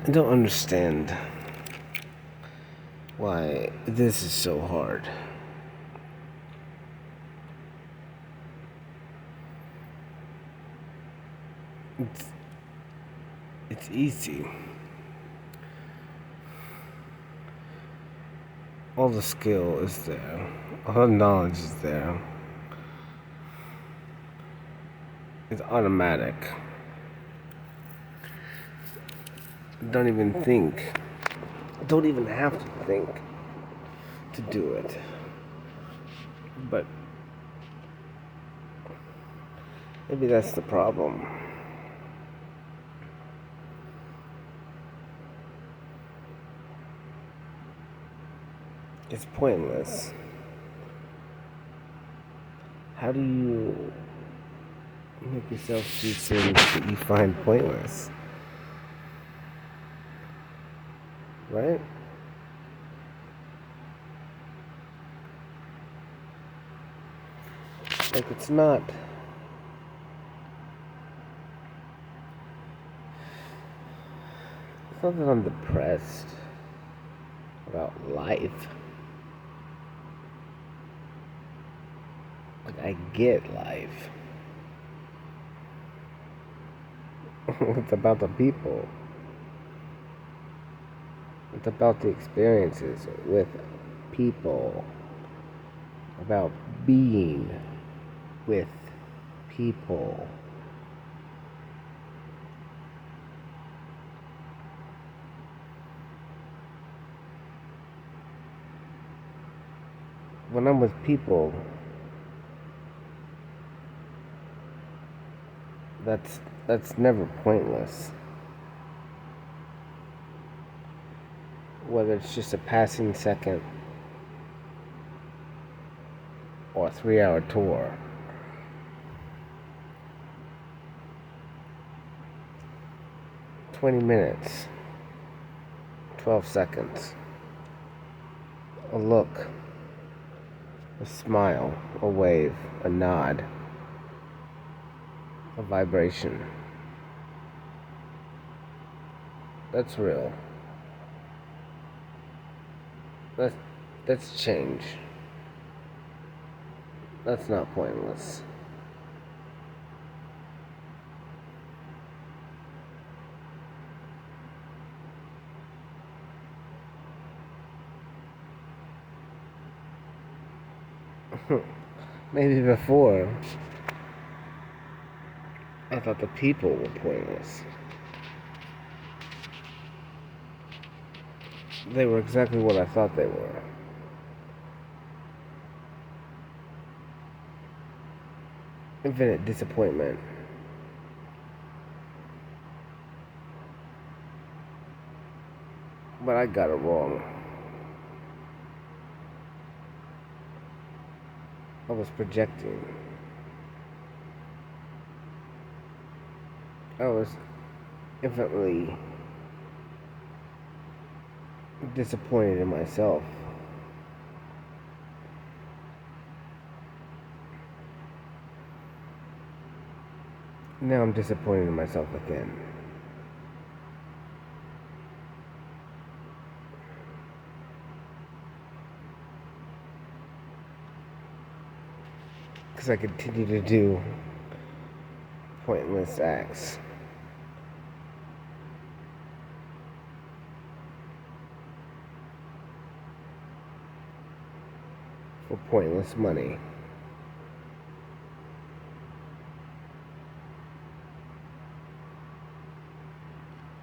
I don't understand why this is so hard. It's easy. All the skill is there. All the knowledge is there. It's automatic. Don't even think. Don't even have to think to do it. But maybe that's the problem. It's pointless. How do you make yourself do things that you find pointless? Right? Like, it's not that I'm depressed about life. Like, I get life. It's about the people. It's about the experiences with people. About being with people. When I'm with people, that's never pointless. Whether it's just a passing second or a 3-hour tour. "20 minutes, 12 seconds, a look, a smile, a wave, a nod, a vibration." That's real. That's change. That's not pointless. Maybe before, I thought the people were pointless. They were exactly what I thought they were. Infinite disappointment. But I got it wrong. I was projecting. I was infinitely disappointed in myself. Now I'm disappointed in myself again. Because I continue to do pointless acts. For pointless money.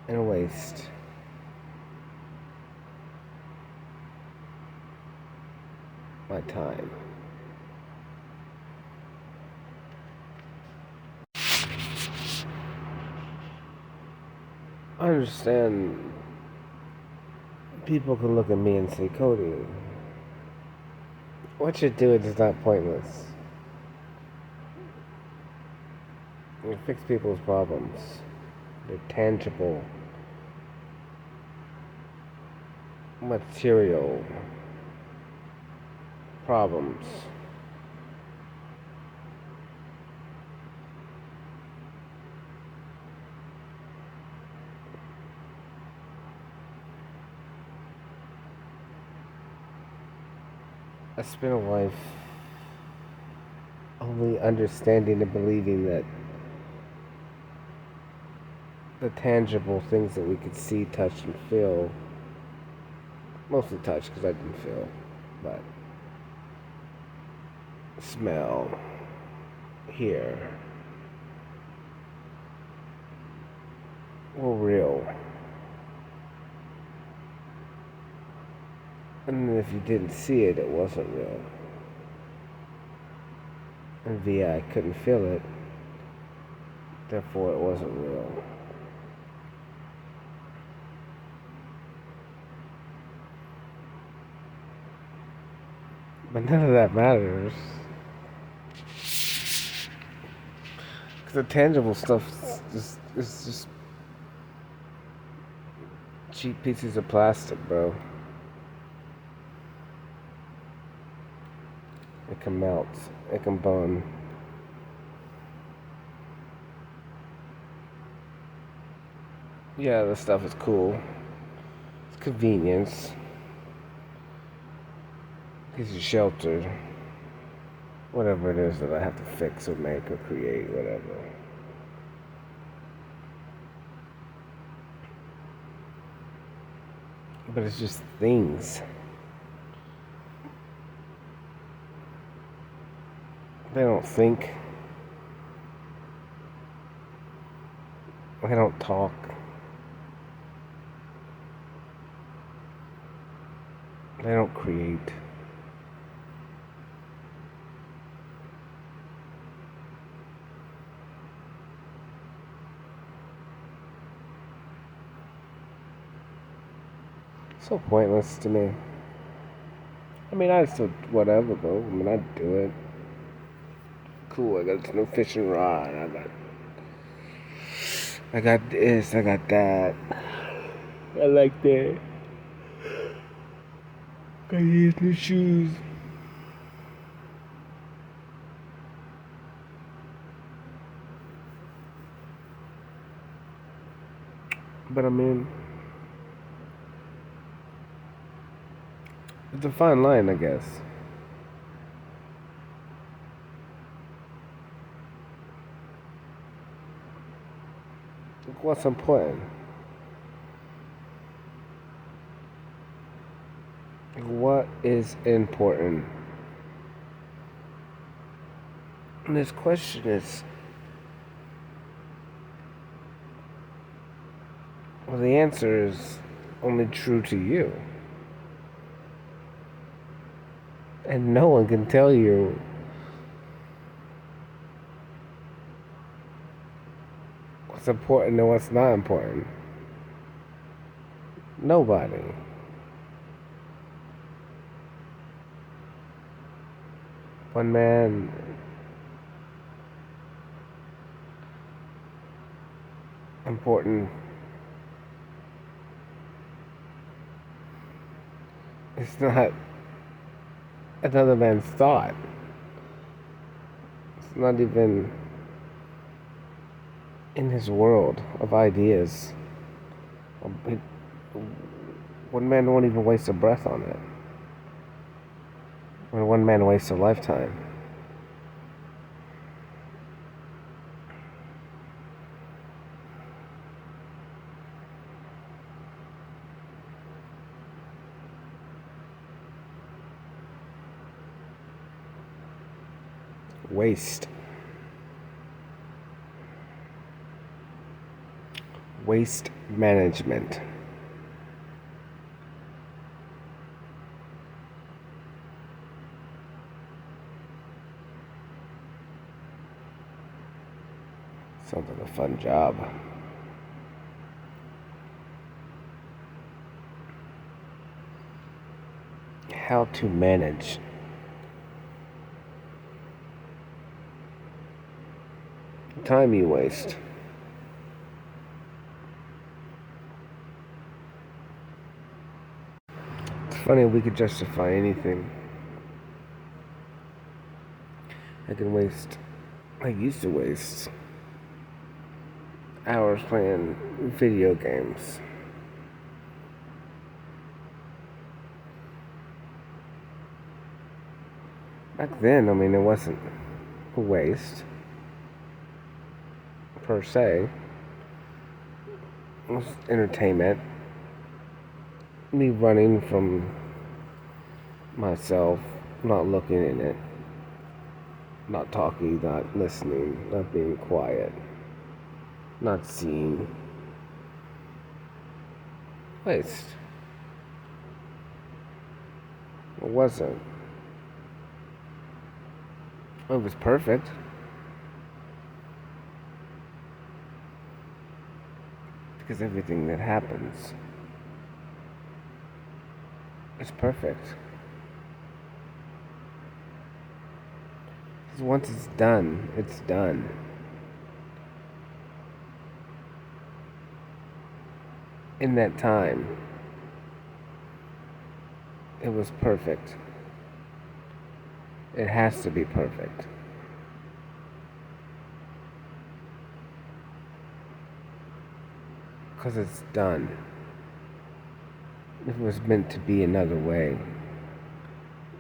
And a waste. My time. I understand people can look at me and say, "Cody, what you're doing is not pointless. You fix people's problems. They're tangible, material problems." I spent a life only understanding and believing that the tangible things that we could see, touch, and feel, mostly touch because I didn't feel, but smell, hear, were real. And if you didn't see it, it wasn't real. And via I couldn't feel it, therefore it wasn't real. But none of that matters. Because the tangible stuff is just cheap pieces of plastic, bro. It can melt. It can burn. Yeah, this stuff is cool. It's convenience. Gives you shelter. Whatever it is that I have to fix or make or create, whatever. But it's just things. They don't think. They don't talk. They don't create. So pointless to me. I mean, I still, whatever, though. I mean, I'd do it. Cool, I got this new fishing rod. I got this, I got that. I like that. Got these new shoes. But I mean, it's a fine line, I guess. What's important? What is important? And this question is, well, the answer is only true to you. And no one can tell you what's important and what's not important. Nobody. One man important it's not another man's thought. It's not even in his world of ideas. One man won't even waste a breath on it. When one man wastes a lifetime. Waste. Waste management. Sounds like a fun job. How to manage. Time you waste. It's funny, we could justify anything. I used to waste hours playing video games. Back then, I mean, it wasn't a waste, per se. It was entertainment. Me running from myself, not looking in it, not talking, not listening, not being quiet, not seeing. Waste. It wasn't. It was perfect. Because everything that happens is perfect. Because once it's done, it's done. In that time, it was perfect. It has to be perfect. Because it's done. If it was meant to be another way,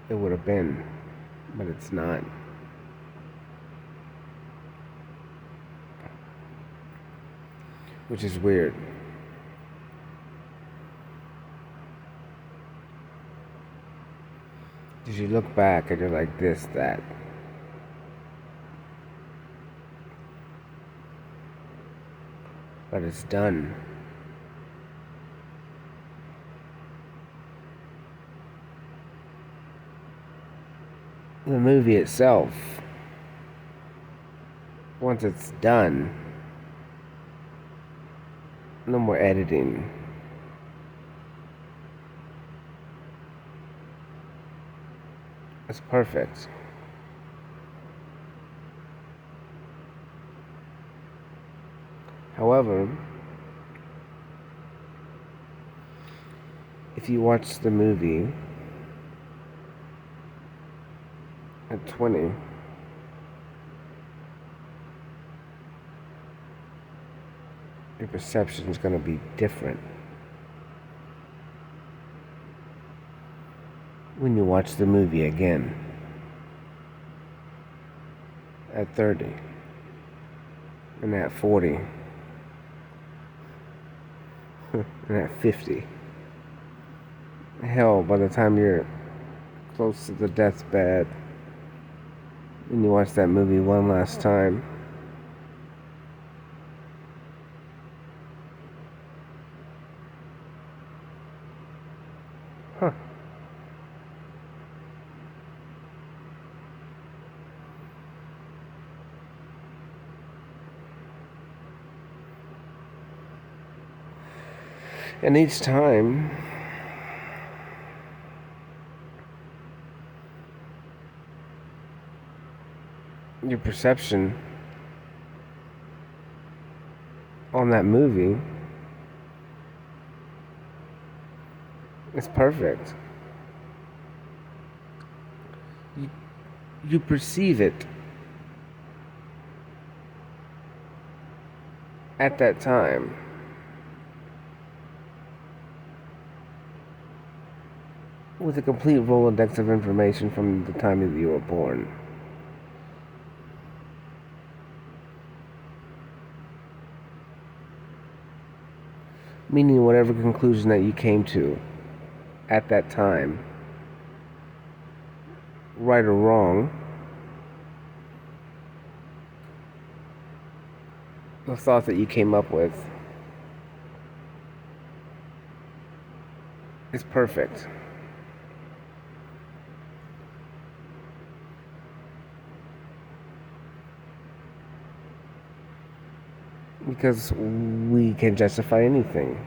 it would have been, but it's not. Which is weird. Because you look back and you're like this, that. But it's done. The movie itself, once it's done, no more editing. It's perfect. However, if you watch the movie at 20, your perception is going to be different. When you watch the movie again at 30 and at 40 and at 50. Hell, by the time you're close to the deathbed and you watch that movie one last time, and each time your perception on that movie is perfect. You perceive it at that time. With a complete Rolodex of information from the time that you were born. Meaning whatever conclusion that you came to at that time, right or wrong, the thought that you came up with is perfect. Because we can justify anything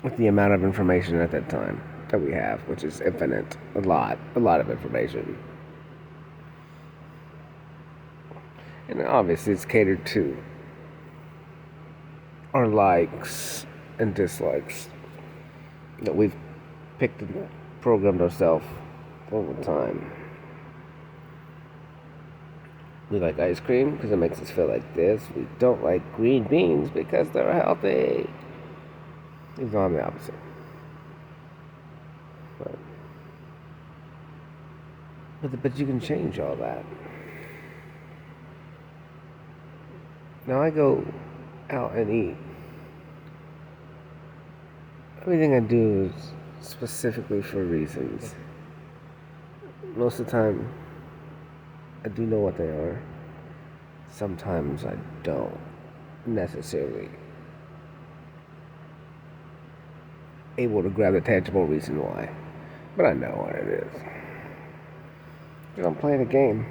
with the amount of information at that time that we have, which is infinite. A lot of information. And obviously it's catered to our likes and dislikes that we've picked and programmed ourselves over time. We like ice cream because it makes us feel like this. We don't like green beans because they're healthy. Even though I'm the opposite. But But you can change all that. Now I go out and eat. Everything I do is specifically for reasons. Most of the time, I do know what they are. Sometimes I don't necessarily able to grab the tangible reason why. But I know what it is. I'm playing a game.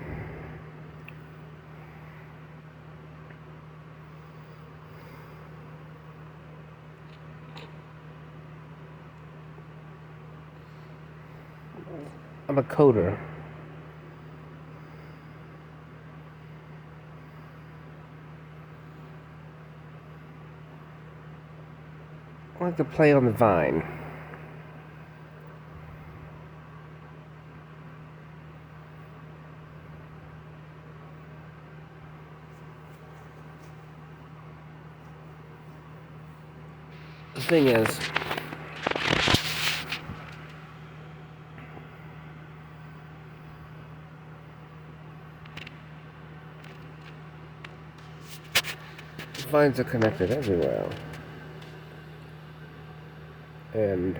I'm a coder. I like to play on the vine. The thing is, vines are connected everywhere. And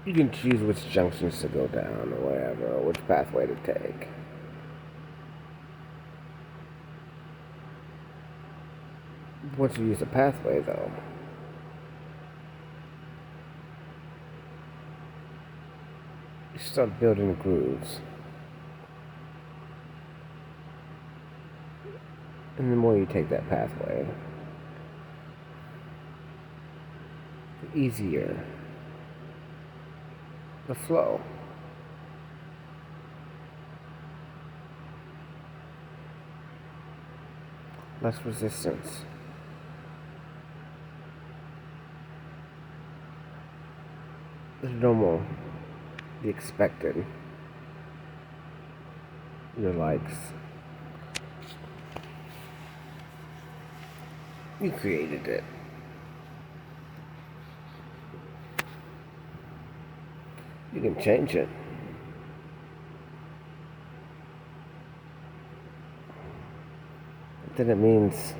you can choose which junctions to go down or whatever, or which pathway to take. Once you use a pathway, though, you start building grooves. And the more you take that pathway, the easier the flow. Less resistance. The normal, the expected, your likes. You created it. You can change it. But then it means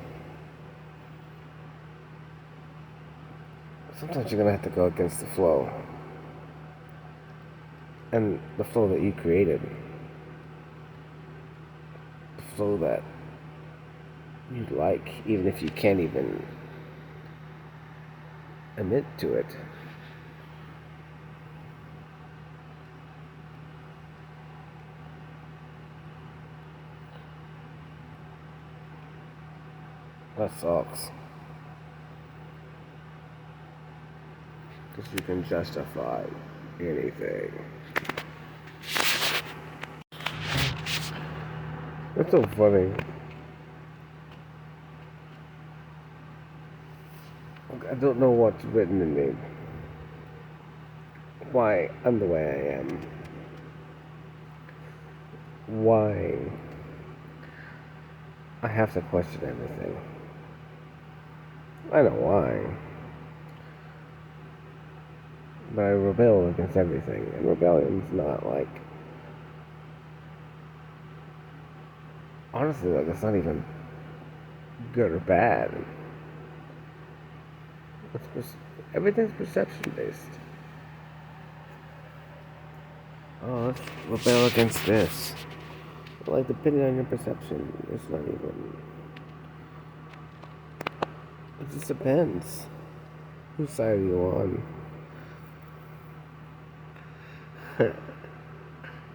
sometimes you're gonna have to go against the flow. And the flow that you created. The flow that you like, even if you can't even admit to it. That sucks. Because you can justify anything. That's so funny. I don't know what's written in me. Why I'm the way I am. Why I have to question everything. I know why. But I rebel against everything. And rebellion's not like... Honestly, like, it's not even good or bad. Everything's perception based. Oh, let's rebel against this. Like, depending on your perception, it's not even... It just depends. Whose side are you on?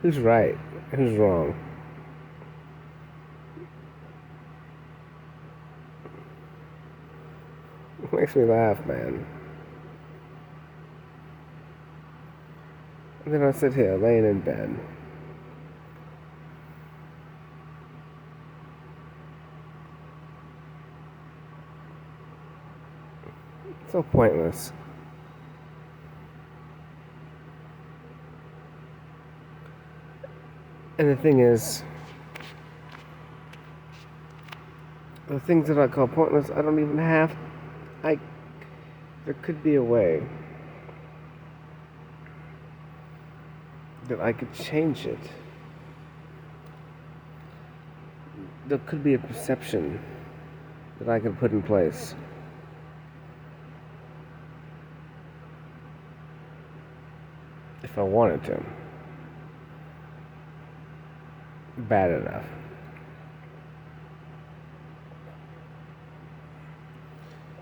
Who's right? Who's wrong? It makes me laugh, man. And then I sit here, laying in bed. So pointless. And the thing is, the things that I call pointless, I don't even have I there could be a way that I could change it. There could be a perception that I could put in place. If I wanted to. Bad enough.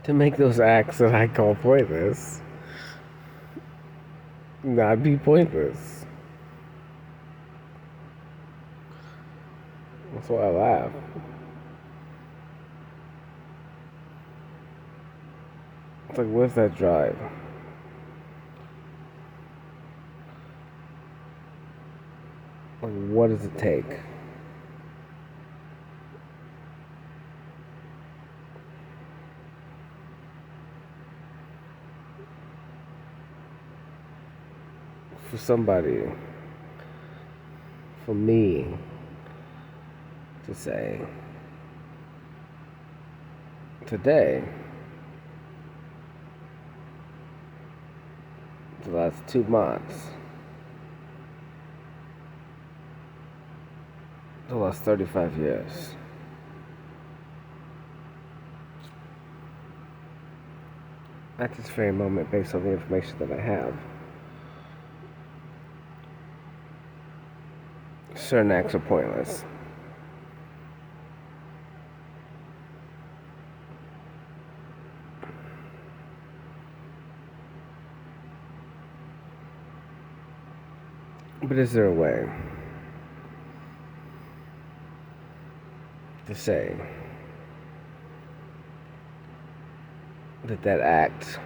To make those acts that I call pointless not be pointless. That's why I laugh. It's like, where's that drive? Like, what does it take? For somebody, for me, to say, today, the last 2 months, the last 35 years, at this very moment, based on the information that I have, certain acts are pointless. But is there a way to say that that act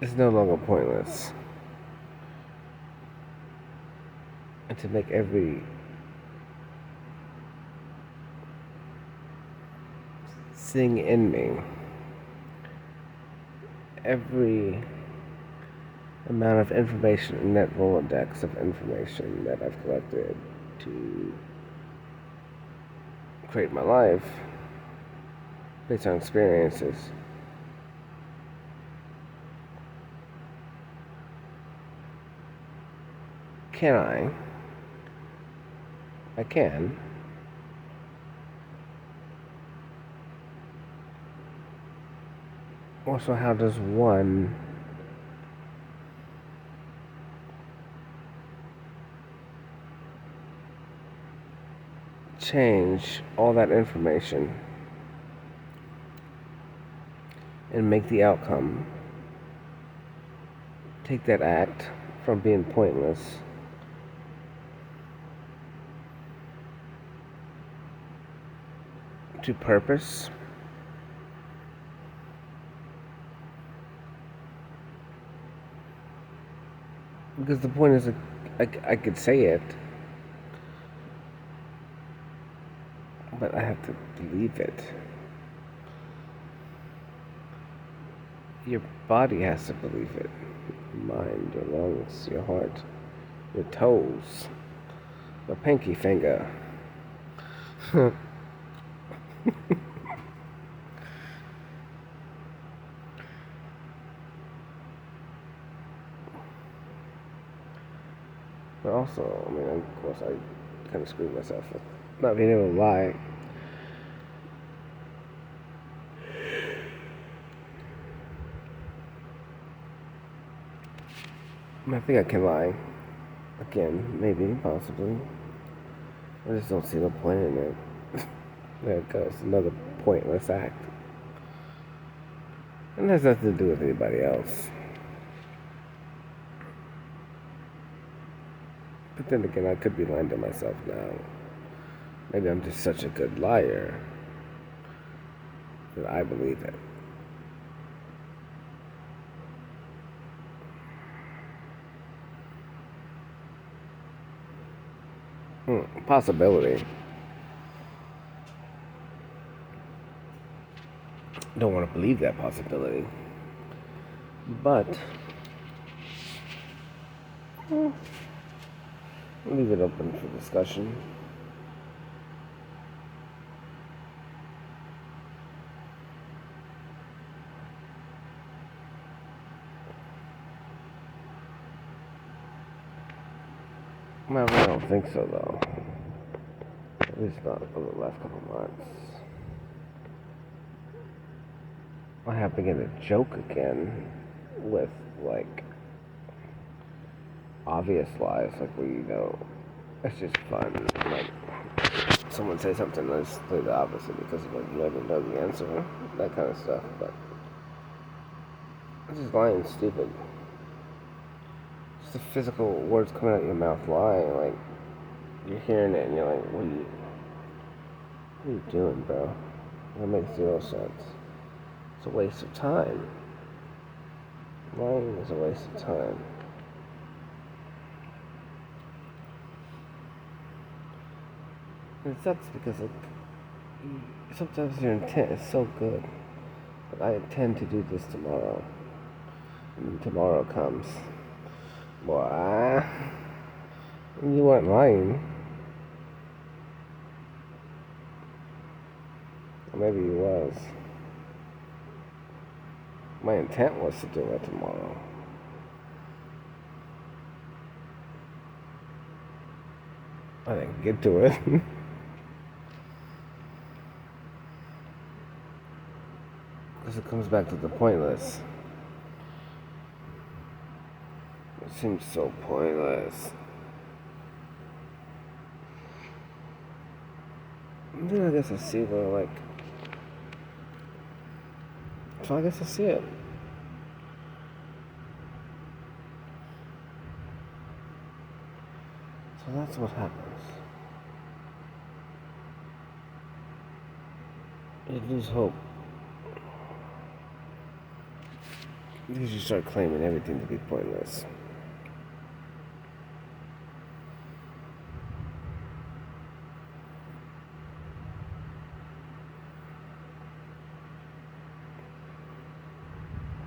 is no longer pointless, and to make every thing in me, every amount of information in that Rolodex of information that I've collected to create my life based on experiences, can I can also, how does one change all that information and make the outcome, take that act from being pointless to purpose? Because the point is, I could say it, but I have to believe it. Your body has to believe it. Your mind, your lungs, your heart, your toes, your pinky finger. But also, I mean, of course, I kind of screwed myself with not being able to lie. I think I can lie. Again, maybe, possibly. I just don't see the point in it. There it goes, another pointless act. And it has nothing to do with anybody else. But then again, I could be lying to myself now. Maybe I'm just such a good liar that I believe it. Possibility. Don't want to believe that possibility. But leave it open for discussion. Well, I don't think so, though. At least not for the last couple months. I have to get a joke again with, like, obvious lies, like, it's just fun. Like, someone say something, let's say the opposite because, like, you already know the answer, that kind of stuff, but it's just lying stupid. Just the physical words coming out of your mouth lying, like, you're hearing it and you're like, what are you doing, bro? That makes zero sense. It's a waste of time. Lying is a waste of time. And it sucks because, like, sometimes your intent is so good. Like, I intend to do this tomorrow. And tomorrow comes. Boy, you weren't lying. Or maybe you was. My intent was to do it tomorrow. I didn't get to it. Because it comes back to the pointless. It seems so pointless. And then I guess I see where, like... So I guess I see it. So that's what happens. You lose hope. Because you start claiming everything to be pointless.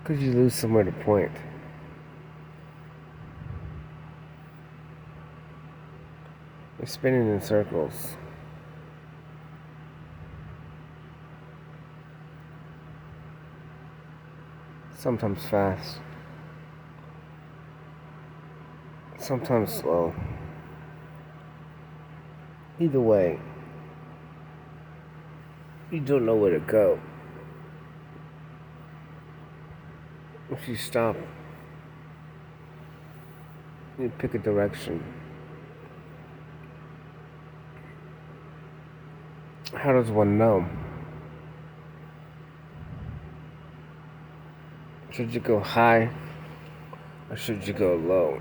Because you lose somewhere to point. You're spinning in circles. Sometimes fast. Sometimes slow. Either way, you don't know where to go. If you stop, you pick a direction. How does one know? Should you go high or should you go low?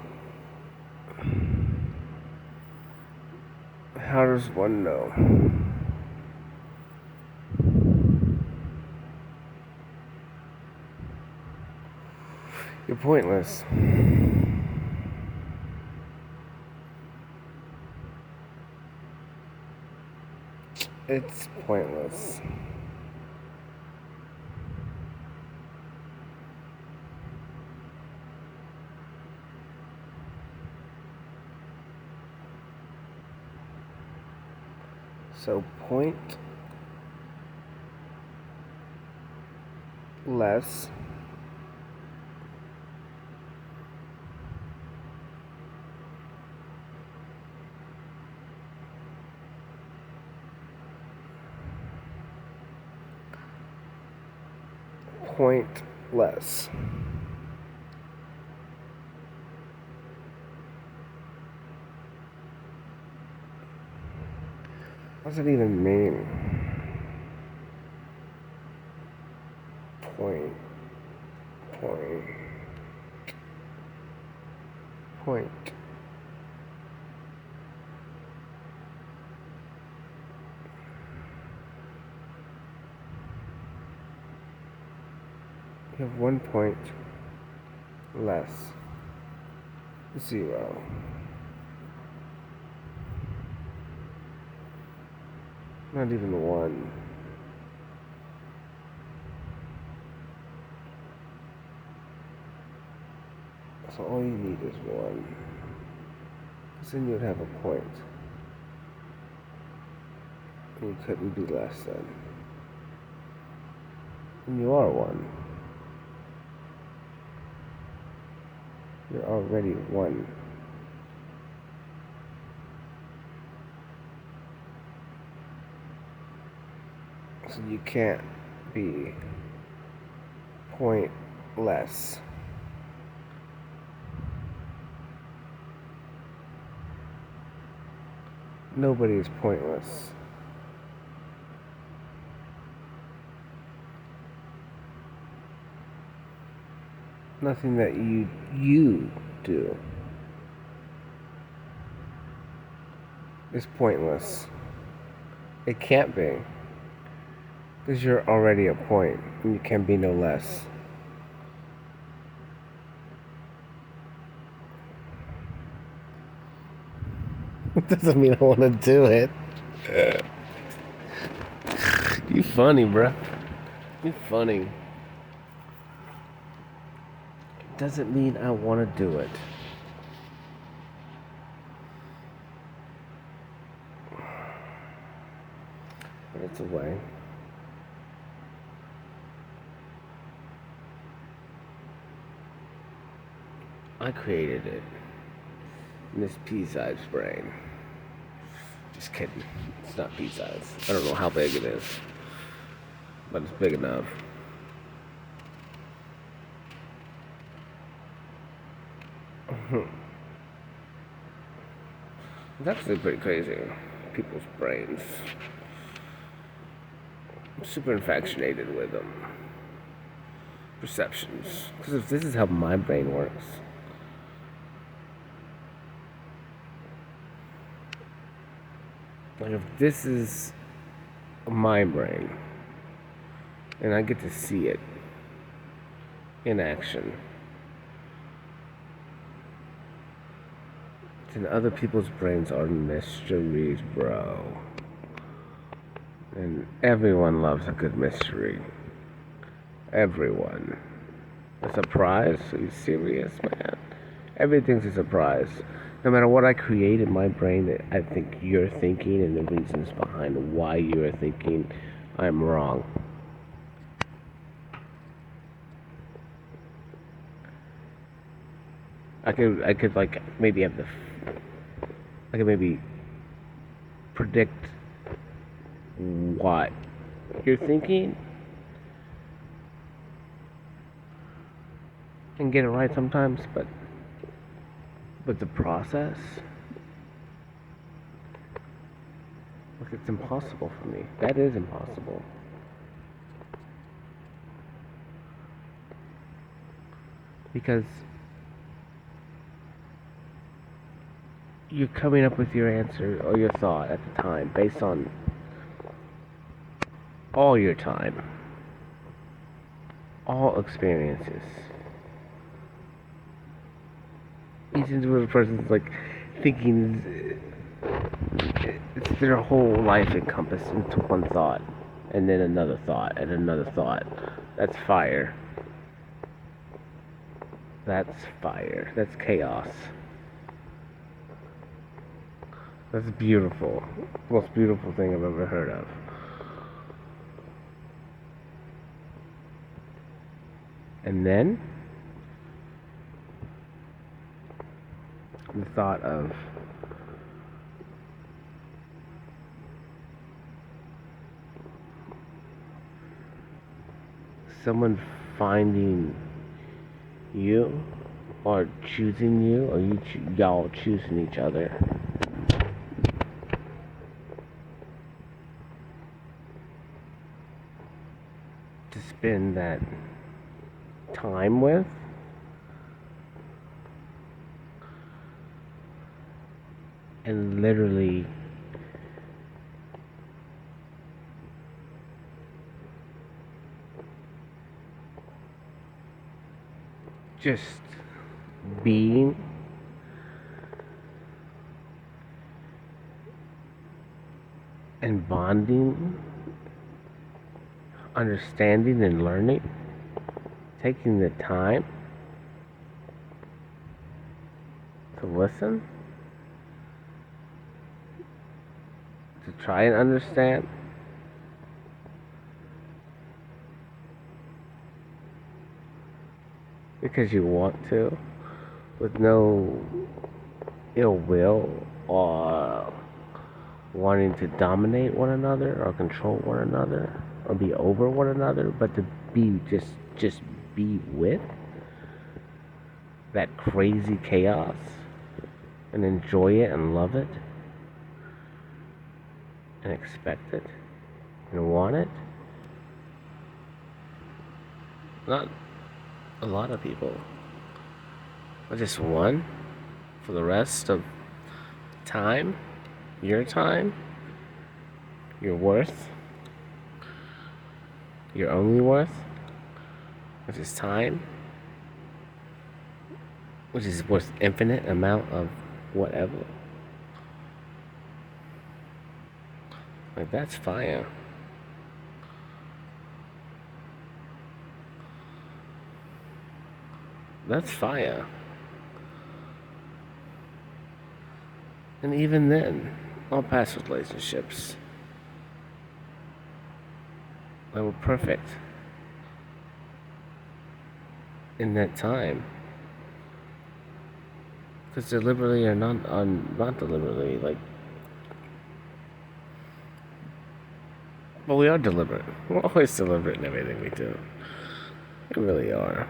How does one know? You're pointless. It's pointless. So point less point less. What does it even mean? Point. You have 1 point less. 0. Not even 1. So all you need is 1. Because then you'd have a point. And you couldn't be less than. And you are 1. You're already 1. you can't be pointless. Nobody is pointless. Nothing that you do is pointless. It can't be. Because you're already a point, and you can be no less. It doesn't mean I want to do it. You funny, bruh. You funny. Doesn't mean I want to do it. But it's a way. I created it. In this pea-sized brain. Just kidding. It's not pea-sized. I don't know how big it is. But it's big enough. It's actually pretty crazy. People's brains. I'm super infatuated with them. Perceptions. Because if this is how my brain works, like if this is my brain, and I get to see it in action, then other people's brains are mysteries, bro. And everyone loves a good mystery. Everyone. A surprise? Are you serious, man? Everything's a surprise. No matter what I create in my brain, I think you're thinking, and the reasons behind why you're thinking, I'm wrong. I could like maybe have I could maybe predict what you're thinking and get it right sometimes, but the process, look, it's impossible for me. That is impossible. Because you're coming up with your answer or your thought at the time based on all your time, all experiences. Each individual person's like thinking it's their whole life encompassed into one thought, and then another thought, and another thought. That's fire. That's fire. That's chaos. That's beautiful. Most beautiful thing I've ever heard of. And then the thought of someone finding you or choosing you, or y'all choosing each other. To spend that time with. And literally just being and bonding, understanding and learning, taking the time to listen, to try and understand. Because you want to, with no ill will or wanting to dominate one another or control one another. or be over one another, but to be just be with that crazy chaos and enjoy it and love it and expect it and want it. Not a lot of people, but just one for the rest of time, your worth, your only worth, which is time, which is worth infinite amount of whatever. Like, that's fire. That's fire. And even then, all past relationships, they were perfect in that time. Because deliberately or not deliberately, like, but we are deliberate. We're always deliberate in everything we do. We really are.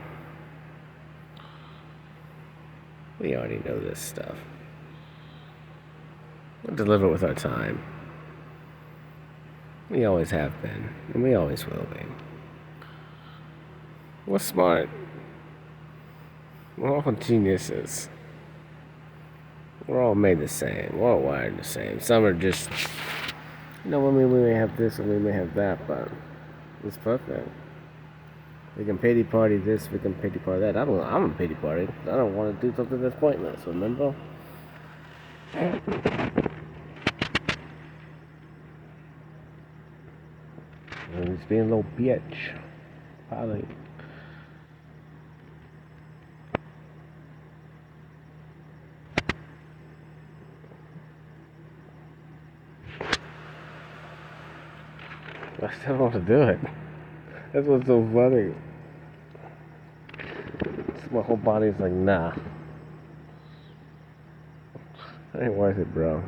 We already know this stuff. We're deliberate with our time. We always have been, and we always will be. We're smart. We're all geniuses. We're all made the same. We're all wired the same. Some are just, I mean, we may have this and we may have that, but it's perfect. We can pity party this, we can pity party that. I'm a pity party. I don't want to do something that's pointless, remember? And he's being a little bitch. Probably. I still want to do it. That's what's so funny. My whole body's like, nah. That ain't worth it, bro.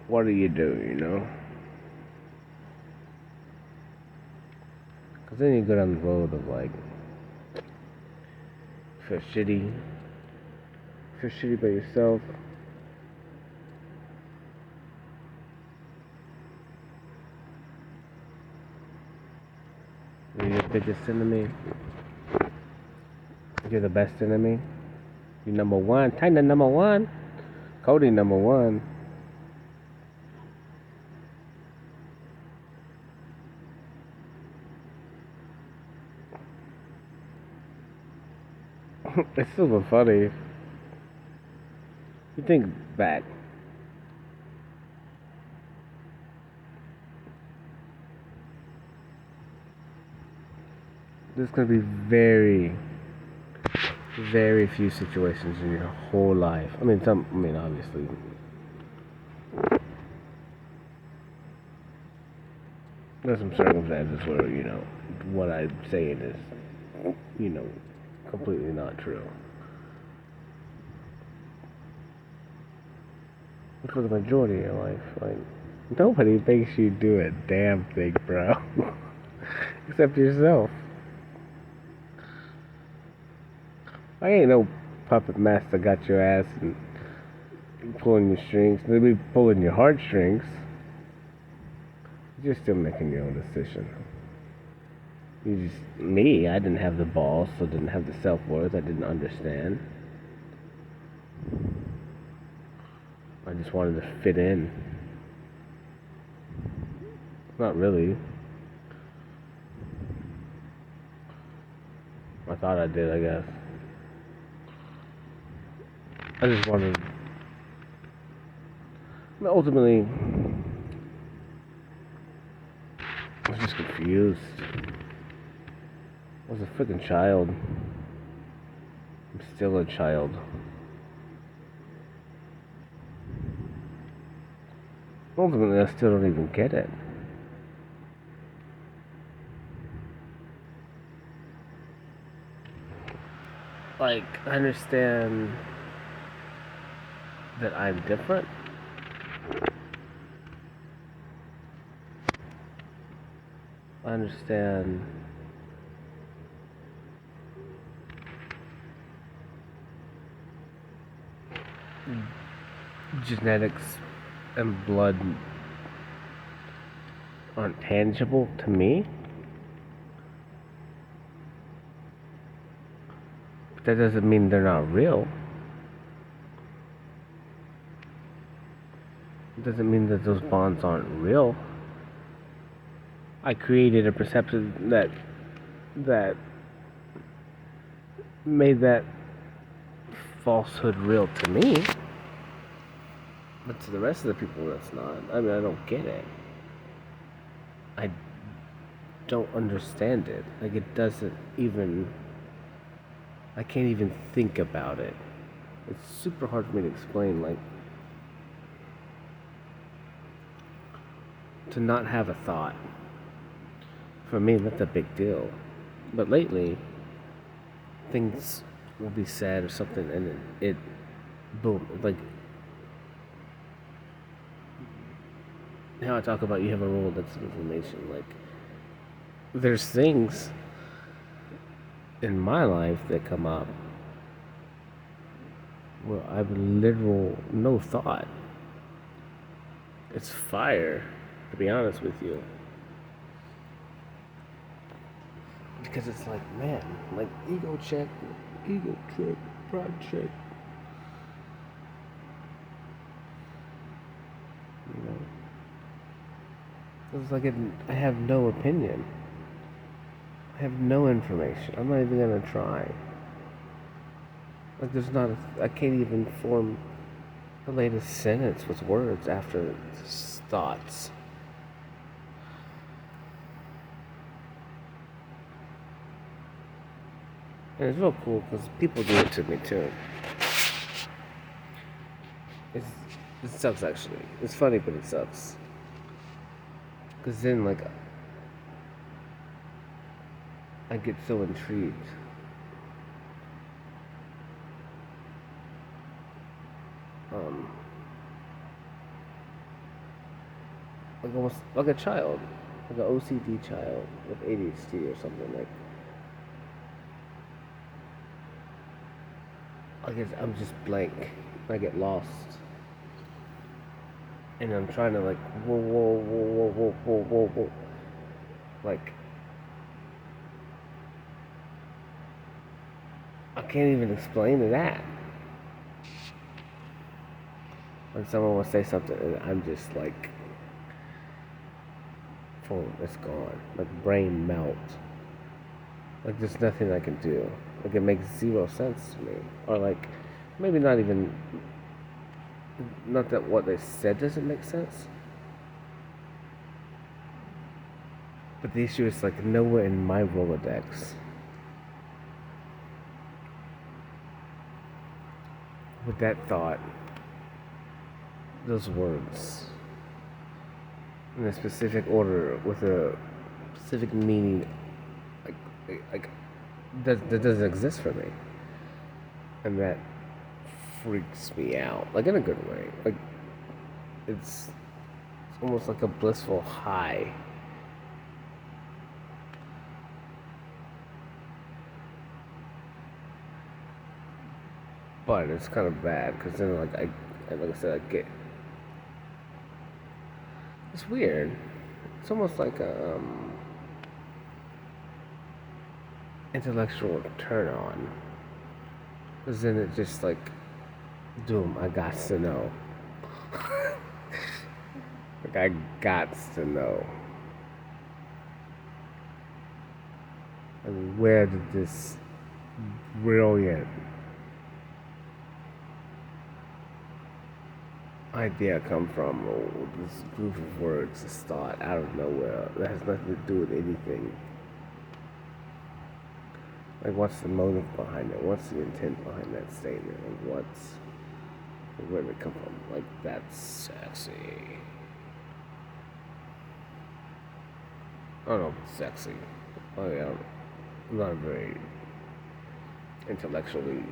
What do you do, you know? Because then you go down the road of, like, feel shitty by yourself. You're your biggest enemy. You're the best enemy. You're number one. Kinda number one. Cody number one. It's super funny. You think back. There's gonna be very, very few situations in your whole life. I mean, obviously. There's some circumstances where, what I'm saying is, completely not true. But for the majority of your life, like, nobody makes you do a damn thing, bro. Except yourself. I ain't no puppet master got your ass and pulling your strings. They be pulling your heartstrings. You're still making your own decision. I didn't have the balls, so didn't have the self-worth. I didn't understand. I just wanted to fit in. Not really. I thought I did, I guess. I just wanted... Ultimately, I was just confused. I was a freaking child. I'm still a child. Ultimately, I still don't even get it. Like, I understand that I'm different. I understand genetics and blood aren't tangible to me, but that doesn't mean they're not real. It doesn't mean that those bonds aren't real. I created a perception that made that falsehood real to me, but to the rest of the people, that's not. I mean, I don't get it. I don't understand it. Like, it doesn't even. I can't even think about it. It's super hard for me to explain. Like, to not have a thought. For me, that's a big deal. But lately, things will be said or something, and it boom, like how I talk about you have a Rolodex of information. Like, there's things in my life that come up where I have literal no thought. It's fire, to be honest with you. Because it's like, man, like ego check, ego trip, pride check. You know? It's like I have no opinion. I have no information. I'm not even gonna try. Like, I can't even form the latest sentence with words after thoughts. And it's real cool because people do it to me too. It sucks actually. It's funny, but it sucks. Because then, like, I get so intrigued. Like almost like a child, like an OCD child with ADHD or something. I'm just blank. I get lost, and I'm trying to like whoa whoa whoa whoa whoa whoa whoa whoa, like I can't even explain that. When someone will say something, and I'm just like, boom, it's gone. Like brain melt. Like there's nothing I can do. Like it makes zero sense to me. Or like maybe not even not that what they said doesn't make sense. But the issue is like nowhere in my Rolodex with that thought, those words, in a specific order with a specific meaning, like that doesn't exist for me, and that freaks me out, like in a good way. Like it's almost like a blissful high. But it's kind of bad because then, like I said, I get. It's weird. It's almost like a intellectual turn on. Because then it just like, doom, I got to know. Like, I got to know. And where did this brilliant idea come from? Or this group of words, this thought out of nowhere that has nothing to do with anything. Like, what's the motive behind it? What's the intent behind that statement? Like, where did it come from? Like, that's sexy. I don't know if it's sexy. I'm not very intellectually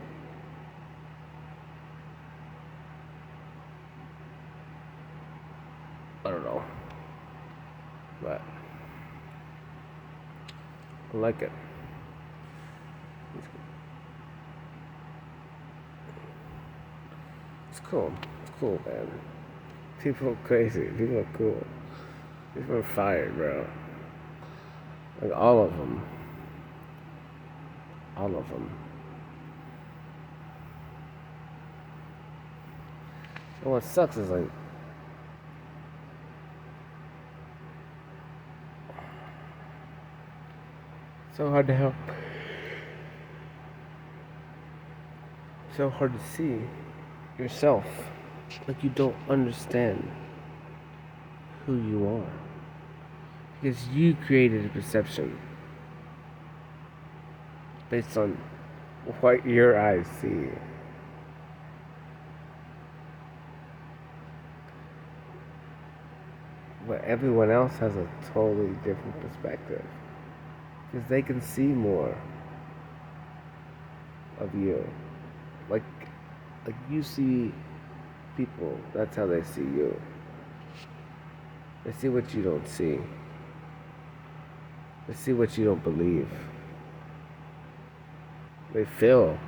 I like it. It's cool. It's cool, man. People are crazy. People are cool. People are fired, bro. Like all of them. All of them. And what sucks is like so hard to help. So hard to see yourself. Like you don't understand who you are. Because you created a perception based on what your eyes see. But everyone else has a totally different perspective. Because they can see more of you. Like you see people, that's how they see you. They see what you don't see. They see what you don't believe. They feel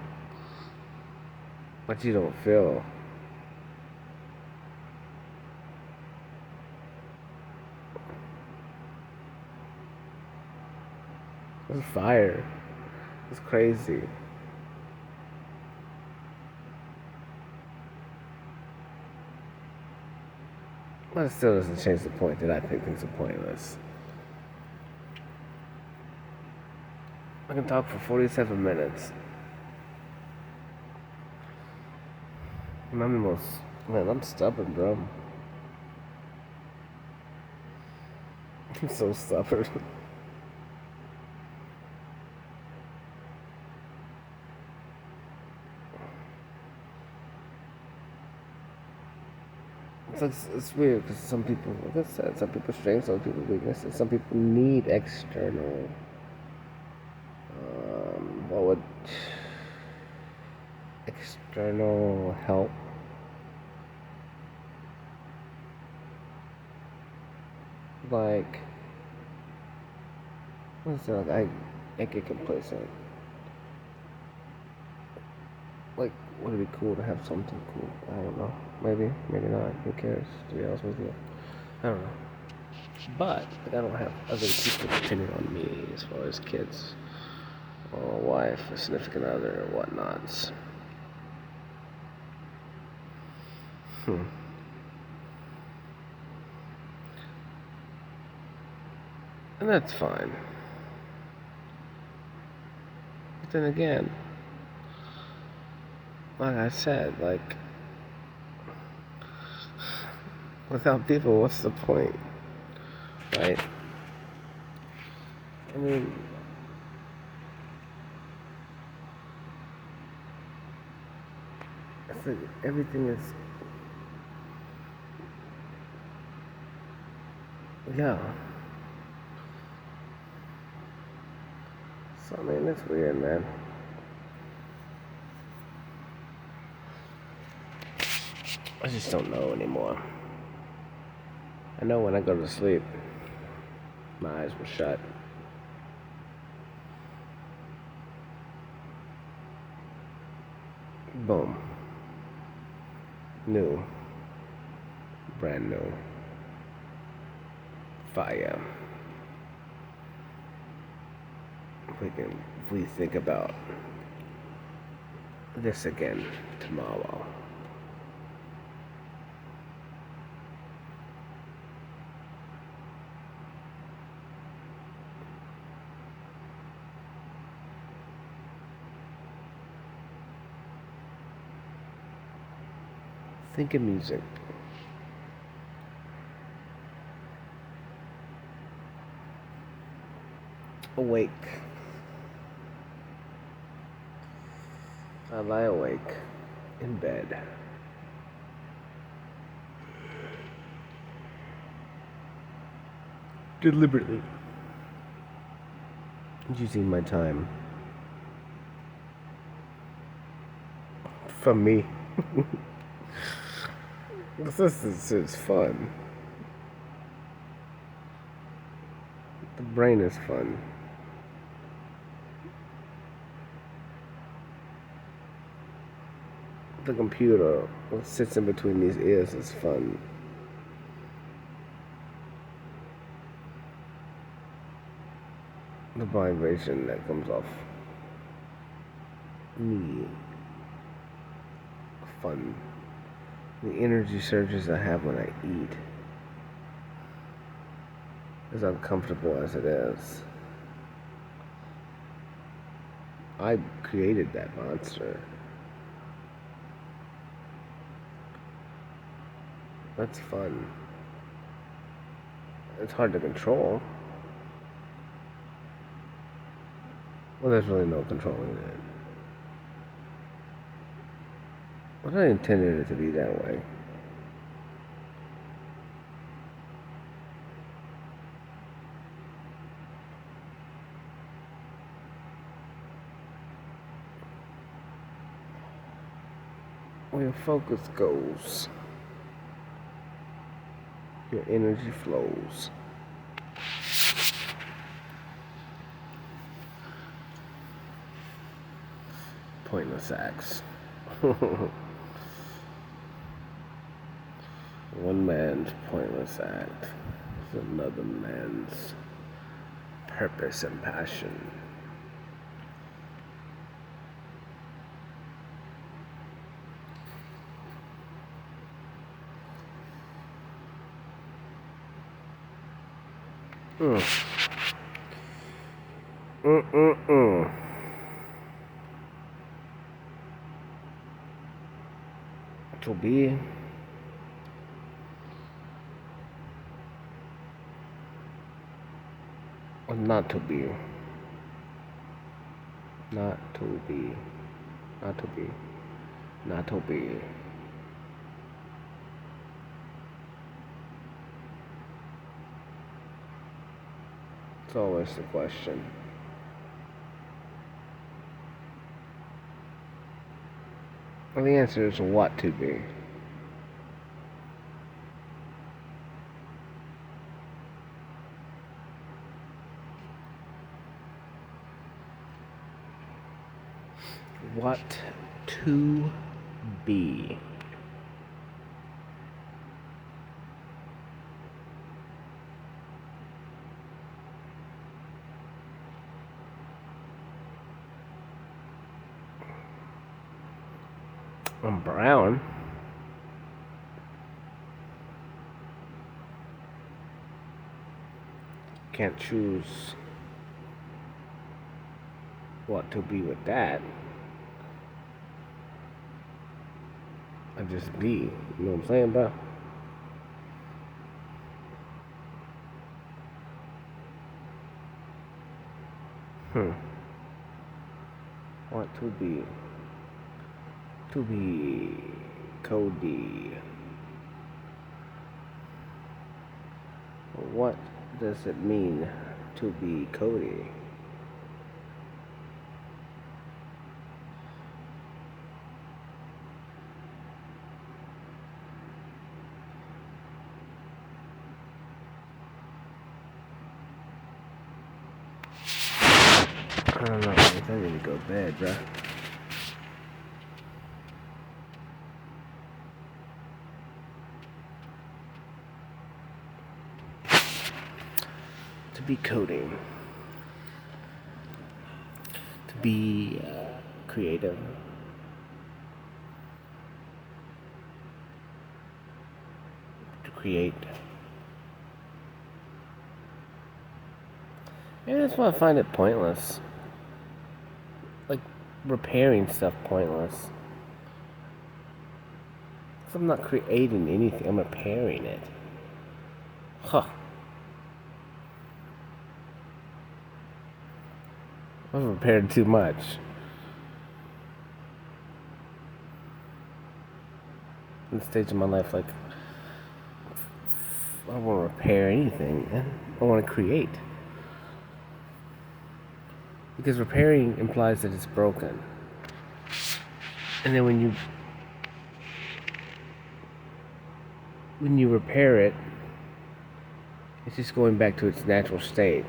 what you don't feel. It's fire. It's crazy. But it still doesn't change the point that I think things are pointless. I can talk for 47 minutes. I'm stubborn, bro. I'm so stubborn. It's weird because some people, like I said, some people strengths, some people weaknesses, some people need external. What would external help? Like, what's that? Like, I get complacent. Like, would it be cool to have something cool? I don't know. Maybe, maybe not. Who cares? To be honest with you, I don't know. But like, I don't have other people depending on me as far as kids or a wife, a significant other, or whatnots. And that's fine. But then again, like I said, like, without people, what's the point? Right? I mean, it's like everything is, yeah. So, I mean, it's weird, man. I just don't know anymore. I know when I go to sleep, my eyes will shut. Boom. New. Brand new. Fire. If we think about this again tomorrow. Think of music. Awake. I lie awake in bed. Deliberately. Using my time. For me. This is fun. The brain is fun. the computer, what sits in between these ears is fun. The vibration that comes off me, fun. The energy surges I have when I eat, as uncomfortable as it is. I created that monster. That's fun. It's hard to control. Well, there's really no controlling it. But I intended it to be that way. Where your focus goes, your energy flows. Pointless acts. One man's pointless act is another man's purpose and passion. To be or not to be. Not to be. Not to be. Not to be. It's always the question. Well, the answer is what to be. What to be. I'm brown. Can't choose what to be with that. I just be. You know what I'm saying, bro? What to be? To be Cody. What does it mean to be Cody? I don't know, I need to go to bed, bruh. To be coding. To be creative. To create. Maybe that's why I find it pointless. Like, repairing stuff pointless. Because I'm not creating anything, I'm repairing it. Huh. I've repaired too much. In the stage of my life, like, I don't want to repair anything, man. I want to create. Because repairing implies that it's broken. And then when you repair it, it's just going back to its natural state.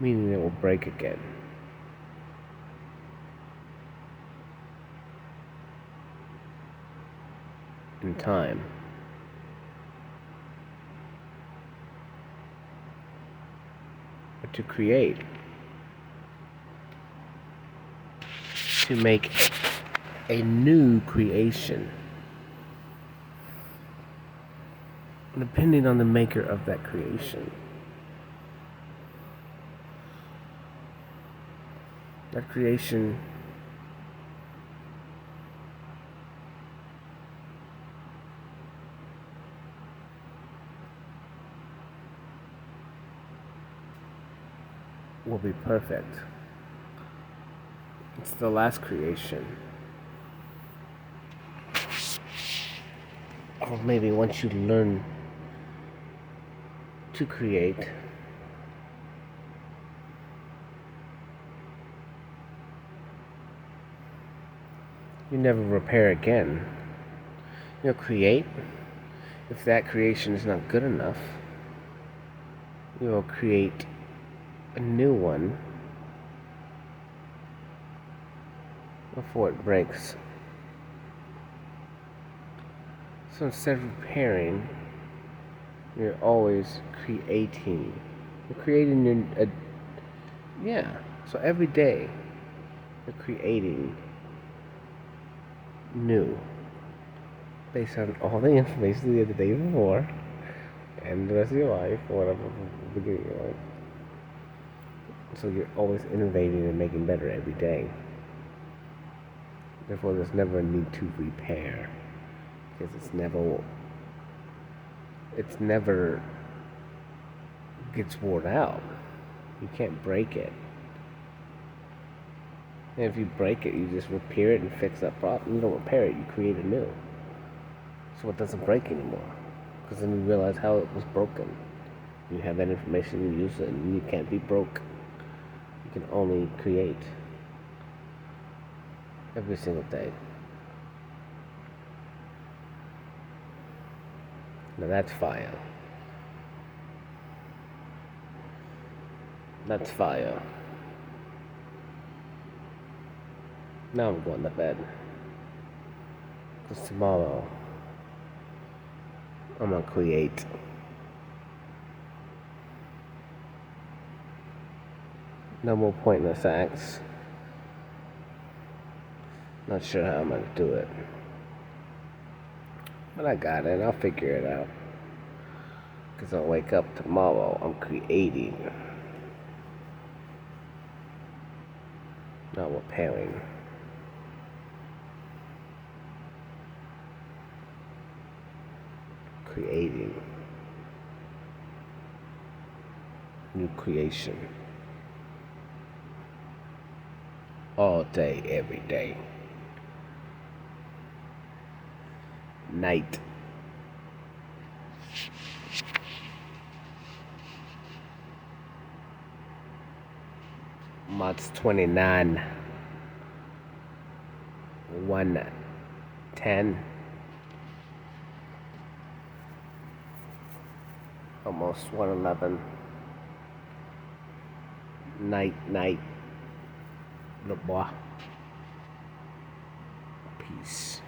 Meaning it will break again. in time. But to create, to make a new creation, depending on the maker of that creation. That creation will be perfect. It's the last creation. Or maybe once you learn to create, you never repair again. You'll create. If that creation is not good enough, you will create a new one before it breaks. So instead of repairing, you're always creating. You're creating so every day you're creating new based on all the information of the day before and the rest of your life, or whatever, the beginning of your life. So you're always innovating and making better every day. Therefore, there's never a need to repair, because it's never gets worn out. You can't break it. And if you break it, you just repair it and fix that problem. You don't repair it, you create a new. So it doesn't break anymore, because then you realize how it was broken. You have that information, you use it, and you can't be broke. You can only create every single day. Now that's fire. That's fire. Now I'm going to bed, because tomorrow I'm gonna create. No more pointless acts. Not sure how I'm gonna do it, but I got it. I'll figure it out, because I'll wake up tomorrow, I'm creating, not repairing. Creating. New creation. All day, every day. Night. March 29, 1:10. Almost 1:11. Night. Le bois. Peace.